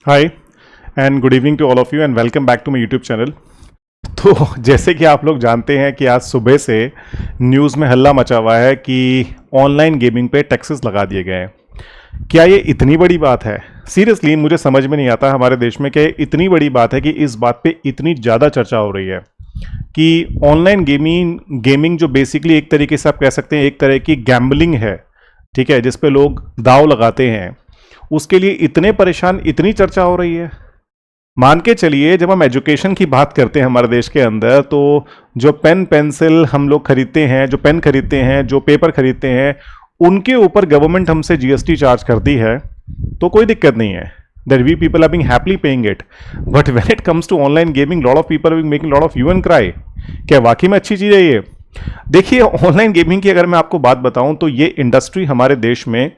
Hi and good evening to all of you and welcome back to my YouTube channel. तो जैसे कि आप लोग जानते हैं कि आज सुबह से न्यूज़ में हल्ला मचा हुआ है कि ऑनलाइन गेमिंग पे टैक्सेस लगा दिए गए हैं। क्या ये इतनी बड़ी बात है? सीरियसली मुझे समझ में नहीं आता हमारे देश में क्या ये इतनी बड़ी बात है कि इस बात पे इतनी ज़्यादा चर्चा हो रही है कि ऑनलाइन गेमिंग जो बेसिकली एक तरीके से आप कह सकते हैं एक तरह की गैम्बलिंग है, ठीक है, जिस पे लोग दाव लगाते हैं, उसके लिए इतने परेशान, इतनी चर्चा हो रही है। मान के चलिए जब हम एजुकेशन की बात करते हैं हमारे देश के अंदर, तो जो पेन पेंसिल हम लोग खरीदते हैं, जो पेन खरीदते हैं, जो पेपर खरीदते हैं, उनके ऊपर गवर्नमेंट हमसे जीएसटी चार्ज करती है, तो कोई दिक्कत नहीं है। That we people are being happily paying it. But when it comes to online gaming, lot of people are making lot of you and cry. क्या वाकई में अच्छी चीज़ है ये? देखिए, ऑनलाइन गेमिंग की अगर मैं आपको बात बताऊं तो ये इंडस्ट्री हमारे देश में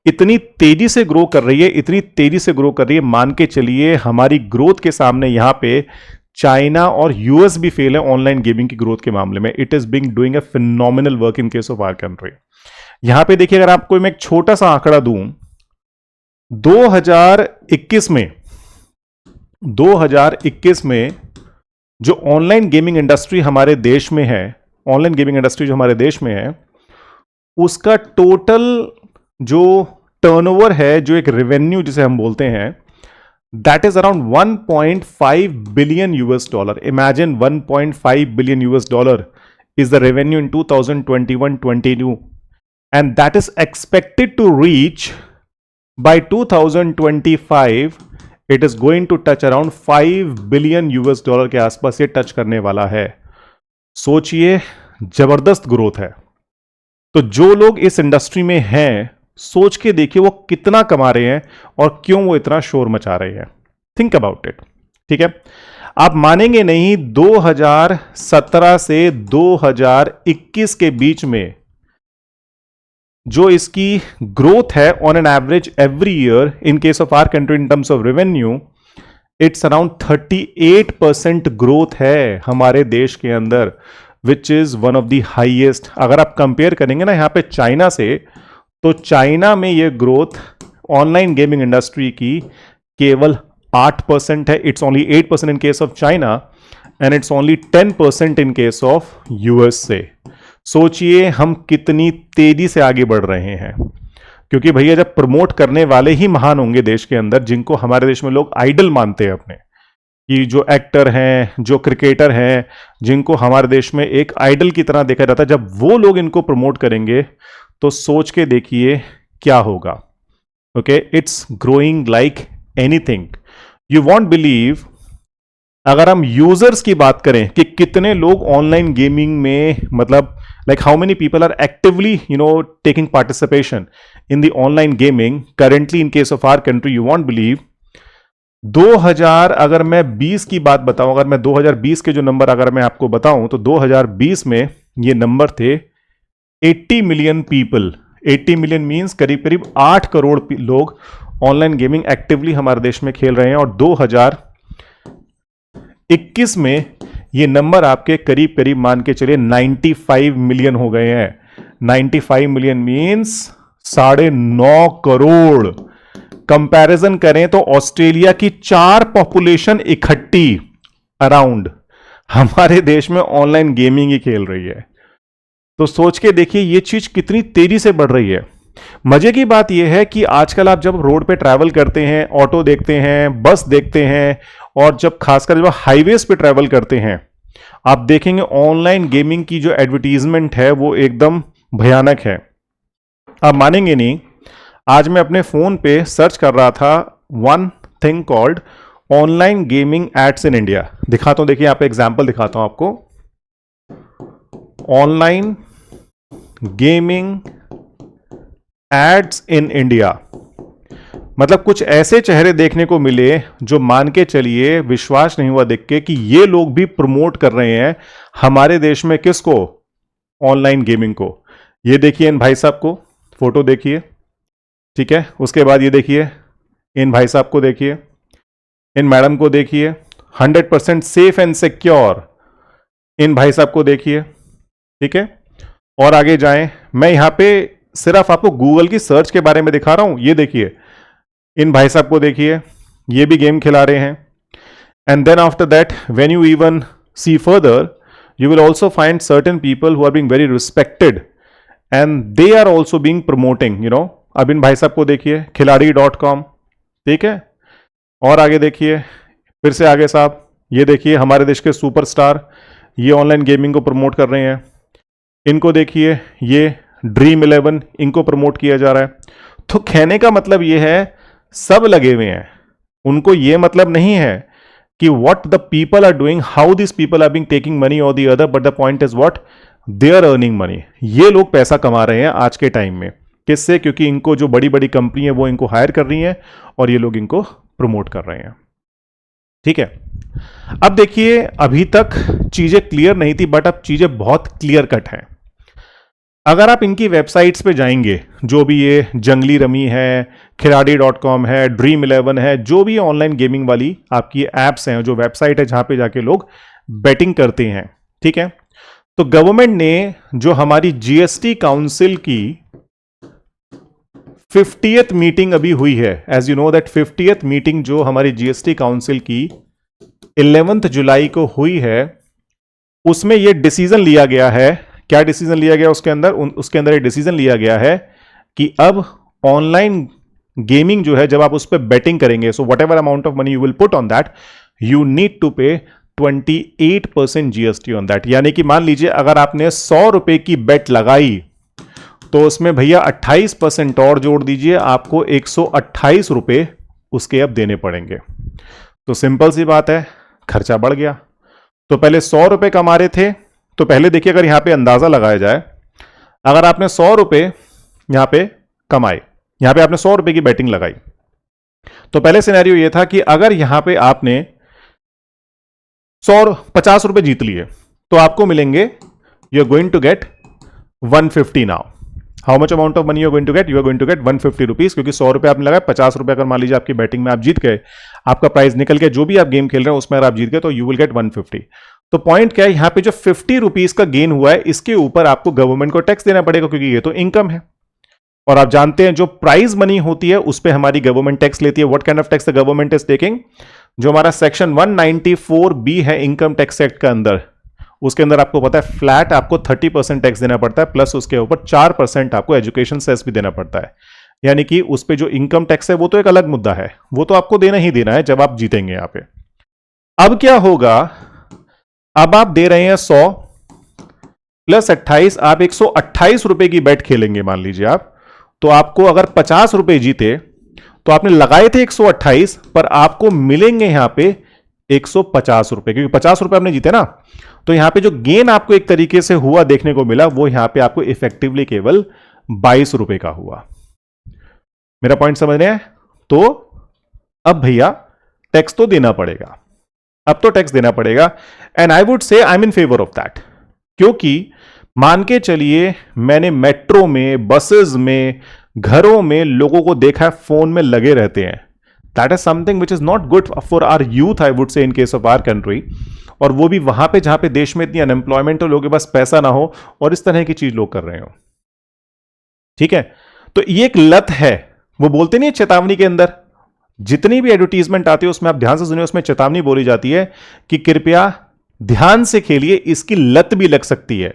इतनी तेजी से ग्रो कर रही है, इतनी तेजी से ग्रो कर रही है, मान के चलिए हमारी ग्रोथ के सामने यहां पे चाइना और यूएस भी फेल है ऑनलाइन गेमिंग की ग्रोथ के मामले में। It is being doing a phenomenal work in case of our country. यहां पे देखिए, अगर आपको मैं एक छोटा सा आंकड़ा दूं, 2021 में 2021 में जो ऑनलाइन गेमिंग इंडस्ट्री हमारे देश में है, ऑनलाइन गेमिंग इंडस्ट्री जो हमारे देश में है, उसका टोटल जो टर्नओवर है, जो एक रेवेन्यू जिसे हम बोलते हैं, that is around 1.5 billion US dollar. Imagine 1.5 billion US dollar is the revenue in 2021-22, and that is expected to reach by 2025। It is going to touch around 5 billion US dollar के आसपास ये touch करने वाला है। सोचिए, जबरदस्त growth है। तो जो लोग इस इंडस्ट्री में हैं, सोच के देखिए वो कितना कमा रहे हैं और क्यों वो इतना शोर मचा रहे हैं। थिंक अबाउट इट, ठीक है? आप मानेंगे नहीं, 2017 से 2021 के बीच में जो इसकी ग्रोथ है on an average every year in case of our country in terms of revenue, it's around 38% growth है हमारे देश के अंदर, which is one of the highest. अगर आप कंपेयर करेंगे ना यहाँ पे चाइना से, तो चाइना में ये ग्रोथ ऑनलाइन गेमिंग इंडस्ट्री की केवल 8% है। It's only 8% in case of China and it's only 10% in case of US से। सोचिए हम कितनी तेजी से आगे बढ़ रहे हैं, क्योंकि भैया जब प्रमोट करने वाले ही महान होंगे देश के अंदर, जिनको हमारे देश में लोग आइडल मानते हैं अपने, कि जो एक्टर हैं, जो क्रिकेटर हैं, जिनको हमारे देश में एक आइडल की तरह देखा जाता है, जब वो लोग इनको प्रमोट करेंगे तो सोच के देखिए क्या होगा। Okay, it's growing like anything, you won't believe. अगर हम यूजर्स की बात करें कि कितने लोग ऑनलाइन गेमिंग में, मतलब like how many people are actively taking participation in the online gaming currently in case of our country, you won't believe. 2000 अगर मैं 20 की बात बताऊं, अगर मैं 2020 के जो नंबर अगर मैं आपको बताऊं, तो 2020 में ये नंबर थे 80 मिलियन पीपल। 80 मिलियन मींस करीब करीब 8 करोड़ लोग ऑनलाइन गेमिंग एक्टिवली हमारे देश में खेल रहे हैं। और 2021 में ये नंबर आपके करीब करीब मान के चलिए 95 मिलियन हो गए हैं। 95 मिलियन मींस 9.5 करोड़। कंपैरिजन करें तो ऑस्ट्रेलिया की 4 पॉपुलेशन इकट्ठी अराउंड हमारे देश में ऑनलाइन गेमिंग ही खेल रही है। तो सोच के देखिए ये चीज कितनी तेजी से बढ़ रही है। मजे की बात यह है कि आजकल आप जब रोड पे ट्रैवल करते हैं, ऑटो देखते हैं, बस देखते हैं, और जब खासकर जब हाईवेज पे ट्रैवल करते हैं, आप देखेंगे ऑनलाइन गेमिंग की जो एडवर्टीजमेंट है वो एकदम भयानक है। आप मानेंगे नहीं, आज मैं अपने फोन पे सर्च कर रहा था one thing called online gaming ads in India. दिखाता हूं, देखिए यहाँ पे एग्जाम्पल दिखाता हूं आपको। Online gaming ads in India, मतलब कुछ ऐसे चेहरे देखने को मिले जो मान के चलिए विश्वास नहीं हुआ देख के कि ये लोग भी प्रमोट कर रहे हैं हमारे देश में किसको, ऑनलाइन गेमिंग को। ये देखिए इन भाई साहब को, फोटो देखिए, ठीक है। उसके बाद ये देखिए इन भाई साहब को, देखिए इन मैडम को, देखिए 100% सेफ एंड सिक्योर इन भाई साहब को देखिए, ठीक है। और आगे जाएं, मैं यहां पे सिर्फ आपको गूगल की सर्च के बारे में दिखा रहा हूं। ये देखिए इन भाई साहब को, देखिए ये भी गेम खिला रहे हैं. And then after that when you even see further, you will also find certain people who are being very respected and they are also being promoting, you know. अब इन भाई साहब को देखिए, खिलाड़ी.com, ठीक है. और आगे देखिए, फिर से आगे साहब, ये देखिए हमारे देश के सुपरस्टार, ये ऑनलाइन गेमिंग को प्रमोट कर रहे हैं. इनको देखिए, ये Dream11, इनको प्रमोट किया जा रहा है. तो कहने का मतलब ये है, सब लगे हुए हैं. उनको ये मतलब नहीं है कि what the people are doing, how these people are being taking money or the other, but the point is what they are earning money. ये लोग पैसा कमा रहे हैं आज के टाइम में. किससे? क्योंकि इनको जो बड़ी बड़ी कंपनी है वो इनको हायर कर रही हैं और ये लोग इनको प्रमोट कर रहे हैं. ठीक है. अब देखिए, अभी तक चीजें क्लियर नहीं थी, बट अब चीजें बहुत क्लियर कट हैं. अगर आप इनकी वेबसाइट्स पे जाएंगे, जो भी ये जंगली रमी है, खिलाड़ी.com है, Dream11 है, जो भी ऑनलाइन गेमिंग वाली आपकी एप्स हैं, जो वेबसाइट है जहां पे जाके लोग बेटिंग करते हैं, ठीक है. तो गवर्नमेंट ने जो हमारी जीएसटी काउंसिल की 50th मीटिंग अभी हुई है, as you know that 50th meeting जो हमारी जीएसटी काउंसिल की 11 जुलाई को हुई है, उसमें यह डिसीजन लिया गया है. क्या डिसीजन लिया गया उसके अंदर एक डिसीजन लिया गया है कि अब ऑनलाइन गेमिंग जो है, जब आप उस पर बेटिंग करेंगे, so whatever amount of money you will put on that, you need to pay 28% GST on that. यानी कि मान लीजिए अगर आपने 100 रुपए की बेट लगाई, तो उसमें भैया 28% और जोड़ दीजिए, आपको 128 रुपए उसके अब देने पड़ेंगे. तो सिंपल सी बात है, खर्चा बढ़ गया. तो पहले 100 रुपए कमा रहे थे, तो पहले देखिए अगर यहां पे अंदाजा लगाया जाए, अगर आपने 100 रुपए यहां पे कमाए, यहां पे आपने 100 रुपए की बैटिंग लगाई, तो पहले सिनेरियो यह था कि अगर यहां पे आपने 50 रुपए जीत लिए, तो आपको मिलेंगे, you are going to get 150 now. How much amount of money you are going to get? You are going to get 150 rupees, क्योंकि 100 रुपए आपने लगाया, 50 रुपए अगर मान लीजिए आपकी बैटिंग में आप जीत गए, आपका प्राइस निकल गया, जो भी आप गेम खेल रहे हैं उसमें अगर आप जीत गए, तो यू विल गेट 150. तो पॉइंट क्या है, यहां पे जो 50 रुपीज का गेन हुआ है, इसके ऊपर आपको गवर्नमेंट को टैक्स देना पड़ेगा, क्योंकि ये तो इनकम है. और आप जानते हैं जो प्राइज मनी होती है उस पर हमारी गवर्नमेंट टैक्स लेती है. What kind of tax the government is taking? जो हमारा सेक्शन 194B है इनकम टैक्स एक्ट का अंदर, उसके अंदर आपको पता है फ्लैट आपको 30% टैक्स देना पड़ता है, प्लस उसके ऊपर 4% आपको एजुकेशन सेस भी देना पड़ता है. यानी कि उस पर जो इनकम टैक्स है वो तो एक अलग मुद्दा है, वो तो आपको देना ही देना है जब आप जीतेंगे यहां पे. अब क्या होगा, अब आप दे रहे हैं 100 प्लस 28, आप 128 रुपए की बेट खेलेंगे मान लीजिए आप, तो आपको अगर 50 रुपए जीते, तो आपने लगाए थे 128, पर आपको मिलेंगे यहां पे 150 रुपए, क्योंकि 50 रुपए आपने जीते ना. तो यहां पे जो गेन आपको एक तरीके से हुआ देखने को मिला, वो यहां पे आपको इफेक्टिवली केवल 22 रुपए का हुआ. मेरा पॉइंट समझ रहे हैं? तो अब भैया टैक्स तो देना पड़ेगा, अब तो टैक्स देना पड़ेगा. एंड आई वुड से I am in favour of that, क्योंकि मान के चलिए मैंने मेट्रो में, बसेस में, घरों में लोगों को देखा है फोन में लगे रहते हैं. That is something which is not good for our youth, I would say, in case of our country. और वो भी वहां पे जहां पे देश में इतनी अनएम्प्लॉयमेंट हो, लोगों के पास पैसा ना हो, और इस तरह की चीज लोग कर रहे हो. ठीक है. तो ये एक लत है. वो बोलते नहीं चेतावनी के अंदर, जितनी भी एडवर्टीजमेंट आती है उसमें आप ध्यान से सुनिए, उसमें चेतावनी बोली जाती है कि कृपया ध्यान से खेलिए, इसकी लत भी लग सकती है.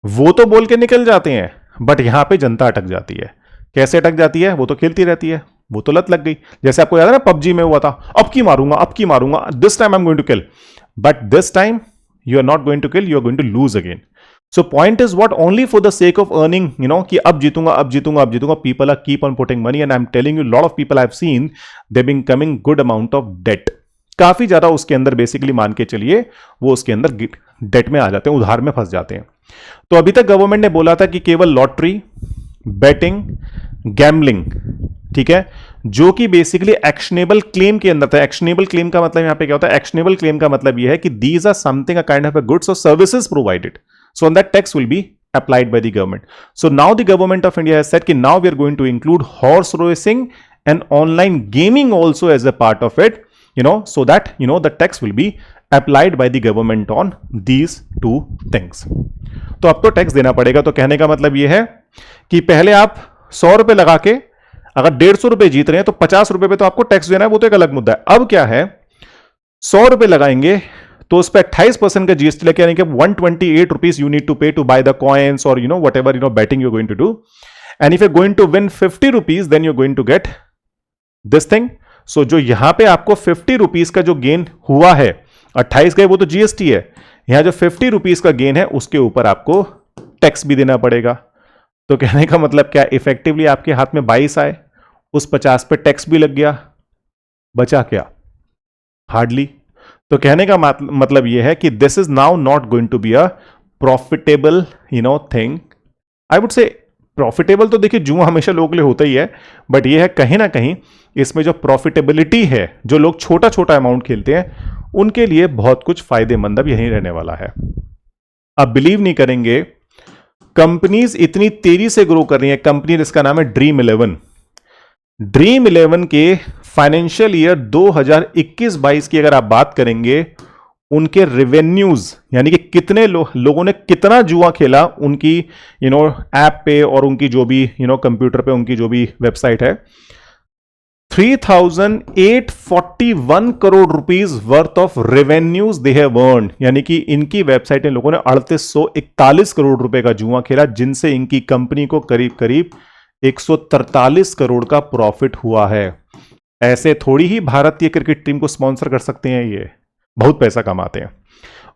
वो तो बोल के निकल जाते हैं, बट यहां पे जनता अटक जाती है. कैसे अटक जाती है? वो तो खेलती रहती है, वो तो लत लग गई. जैसे आपको याद है ना पबजी में हुआ था, अब की मारूंगा, this time I am going to kill, but this time you are not going to kill, you are going to lose again. So point is what, only for the sake of earning, you know, कि अब जीतूंगा, people are keep on putting money. And I am telling you, lot of people I have seen they being coming good amount of debt. काफी ज्यादा उसके अंदर basically मान के चलिए वो उसके अंदर डेट में आ जाते हैं, उधार में फंस जाते हैं. तो अभी तक गवर्नमेंट ने बोला था कि केवल लॉटरी, बेटिंग, गैम्बलिंग, ठीक है, जो कि बेसिकली एक्शनेबल क्लेम के अंदर था. एक्शनेबल क्लेम का मतलब यहां पे क्या होता है? एक्शनेबल क्लेम का मतलब यह है कि these are something a kind of a goods और services provided, so on that tax will be applied by the government. So now the government of India has said कि now we are going to include horse racing and online gaming also as a part of it, you know, so that, you know, the tax will be applied by the government on these two things. तो अब तो tax देना पड़ेगा. तो कहने का मतलब यह है कि पहले आप 100 रुपए लगा के अगर 150 रुपए जीत रहे हैं तो 50 रुपए पे तो आपको टैक्स देना है, वो तो एक अलग मुद्दा है। अब क्या है, 100 रुपए लगाएंगे तो उस पर 28% का जीएसटी लेके आने के 128 rupees you need to pay to buy the coins और whatever betting you going to do. And if you going to win 50 rupees then you going to get this thing. So जो यहां पे आपको 50 rupees का जो gain हुआ है, 28 गए वो तो जीएसटी है, यहां जो 50 रुपीज का गेन है उसके ऊपर आपको टैक्स भी देना पड़ेगा। तो कहने का मतलब क्या, इफेक्टिवली आपके हाथ में 22 आए, उस 50 पे टैक्स भी लग गया, बचा क्या, हार्डली। तो कहने का मतलब यह है कि this is now not going to be a profitable thing. I would say profitable तो देखिए जुआ हमेशा लोगों के लिए होता ही है, बट ये है कहीं ना कहीं इसमें जो प्रॉफिटेबिलिटी है, जो लोग छोटा छोटा अमाउंट खेलते हैं उनके लिए बहुत कुछ फायदेमंद अब यही रहने वाला है। आप बिलीव नहीं करेंगे, कंपनीज इतनी तेजी से ग्रो कर रही है। कंपनी जिसका नाम है ड्रीम 11, ड्रीम 11 के फाइनेंशियल ईयर 2021-22 की अगर आप बात करेंगे, उनके रेवेन्यूज यानी कि कितने लोगों ने कितना जुआ खेला उनकी ऐप पे और उनकी जो भी कंप्यूटर पे उनकी जो भी वेबसाइट है, 3841 crore rupees worth of revenues they have earned. यानी कि इनकी वेबसाइट में लोगों ने 3841 करोड़ रुपए का जुआ खेला, जिनसे इनकी कंपनी को करीब करीब 143 करोड़ का प्रॉफिट हुआ है। ऐसे थोड़ी ही भारतीय क्रिकेट टीम को स्पॉन्सर कर सकते हैं, ये बहुत पैसा कमाते हैं।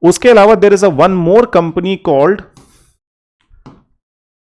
उसके अलावा there is a one more company called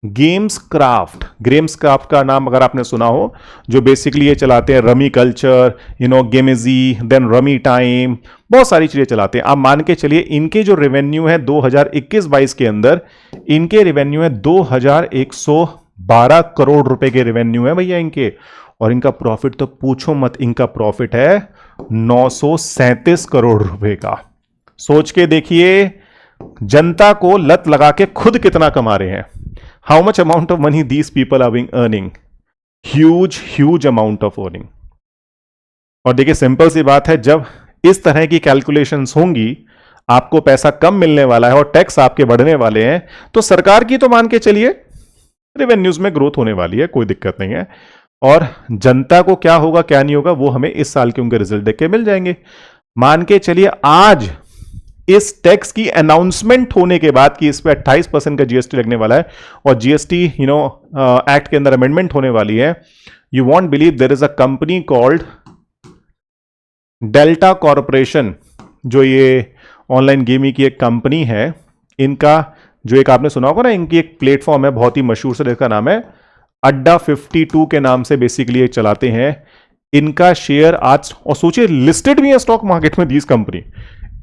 Games Craft. Games Craft का नाम अगर आपने सुना हो, जो बेसिकली ये चलाते हैं रमी कल्चर, गेमेजी, देन रमी टाइम, बहुत सारी चीजें चलाते हैं। आप मान के चलिए इनके जो रेवेन्यू है 2021-22 के अंदर, इनके रेवेन्यू है 2112 करोड़ रुपए के रेवेन्यू है भैया इनके, और इनका प्रॉफिट तो पूछो मत, इनका प्रॉफिट है 937 करोड़ रुपए का। सोच के देखिए जनता को लत लगा के खुद कितना कमा रहे हैं। How much amount of money these people are being earning, huge amount of earning. और देखिए सिंपल सी बात है, जब इस तरह की कैलकुलेशंस होंगी, आपको पैसा कम मिलने वाला है और टैक्स आपके बढ़ने वाले हैं, तो सरकार की तो मान के चलिए रेवेन्यूज में ग्रोथ होने वाली है, कोई दिक्कत नहीं है। और जनता को क्या होगा क्या नहीं होगा वो हमें इस साल के उनके रिजल्ट देख के मिल जाएंगे। मान के चलिए आज इस टैक्स की अनाउंसमेंट होने के बाद कि इस पे 28% का जीएसटी लगने वाला है और जीएसटी एक्ट के अंदर अमेंडमेंट होने वाली है, you won't believe there is a company called Delta Corporation, जो ये ऑनलाइन गेमिंग की एक कंपनी है। इनका जो एक आपने सुना होगा ना, इनकी एक प्लेटफॉर्म है बहुत ही मशहूर से, जिसका नाम है अड्डा 52 के नाम से बेसिकली ये चलाते हैं। इनका शेयर आज, और सोचिए लिस्टेड भी है स्टॉक मार्केट में दीज कंपनी,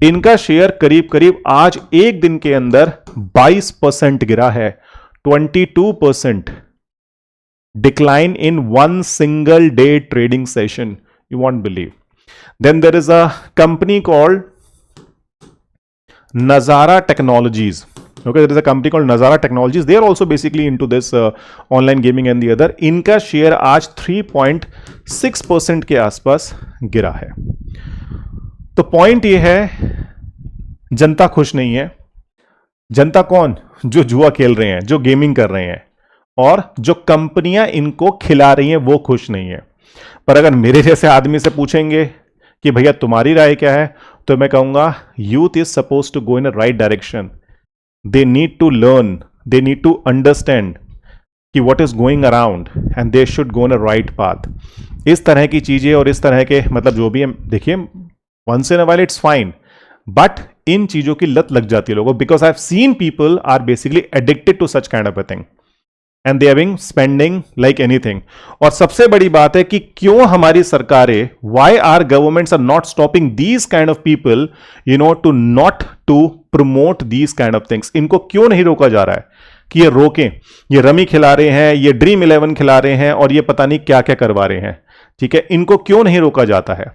इनका शेयर करीब करीब आज एक दिन के अंदर 22% गिरा है, 22% decline in one single day trading session, you won't believe. Then there is a company called Nazara Technologies. Okay, there is a company called Nazara Technologies. They are also basically into this online gaming and the other. इनका share आज 3.6% के आसपास गिरा है। तो point ये है, जनता खुश नहीं है। जनता कौन? जो जुआ खेल रहे हैं, जो गेमिंग कर रहे हैं, और जो कंपनियां इनको खिला रही हैं वो खुश नहीं है। पर अगर मेरे जैसे आदमी से पूछेंगे कि भैया तुम्हारी राय क्या है, तो मैं कहूंगा youth is suppose to go in a right direction. They need to learn, they need to understand कि what is going around and they should go in a right path. इस तरह की चीजें और इस तरह के मतलब जो भी है, देखिए once in a while it's fine, but इन चीजों की लत लग जाती है लोगों, because I have seen people are basically addicted to such kind of a thing and they are being spending like anything. और सबसे बड़ी बात है कि क्यों हमारी सरकारें, why are governments are not stopping these kind of people to not to promote these kind of things. इनको क्यों नहीं रोका जा रहा है कि ये रोकें? ये रमी खिला रहे हैं, ये ड्रीम 11 खिला रहे हैं, और ये पता नहीं क्या क्या करवा रहे हैं, ठीक है, इनको क्यों नहीं रोका जाता है?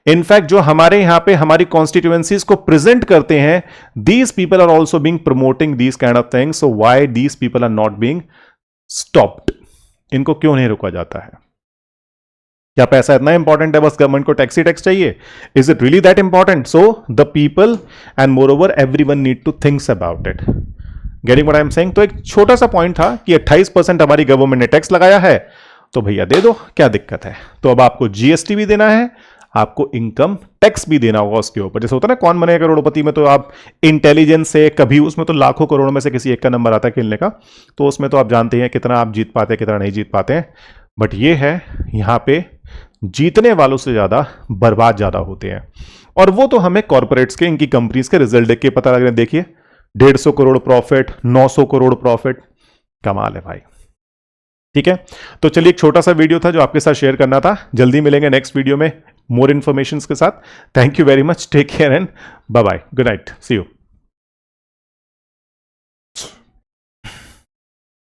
इनफैक्ट जो हमारे यहां पे हमारी कॉन्स्टिट्यूएंसीज को प्रेजेंट करते हैं, these people are also being promoting these kind of things, so why these people are not being stopped? इनको क्यों नहीं रोका जाता है? क्या पैसा इतना इंपॉर्टेंट है बस गवर्नमेंट को टैक्स ही टैक्स चाहिए? Is it really that important? So the people and moreover everyone need to thinks about it. Getting what I am saying? तो एक छोटा सा पॉइंट था कि 28% हमारी गवर्नमेंट ने टैक्स लगाया है, तो भैया दे दो, क्या दिक्कत है। तो अब आपको जीएसटी भी देना है, आपको इनकम टैक्स भी देना होगा उसके ऊपर। जैसे होता है ना कौन बनेगा करोड़पति में, तो आप इंटेलिजेंस से कभी उसमें तो लाखों करोड़ में से किसी एक का नंबर आता है खेलने का, तो उसमें तो आप जानते हैं कितना आप जीत पाते हैं कितना नहीं जीत पाते हैं। बट ये है यहां पे जीतने वालों से ज्यादा बर्बाद ज्यादा होते हैं, और वो तो हमें कॉर्पोरेट्स के, इनकी कंपनीज के रिजल्ट देख के पता लग रहे हैं। देखिए 150 करोड़ प्रॉफिट, 900 करोड़ प्रॉफिट, कमाल है भाई। ठीक है, तो चलिए एक छोटा सा वीडियो था जो आपके साथ शेयर करना था। जल्दी मिलेंगे नेक्स्ट वीडियो में मोर इन्फॉर्मेशन के साथ। Thank you very much, take care and bye bye, good night, see you.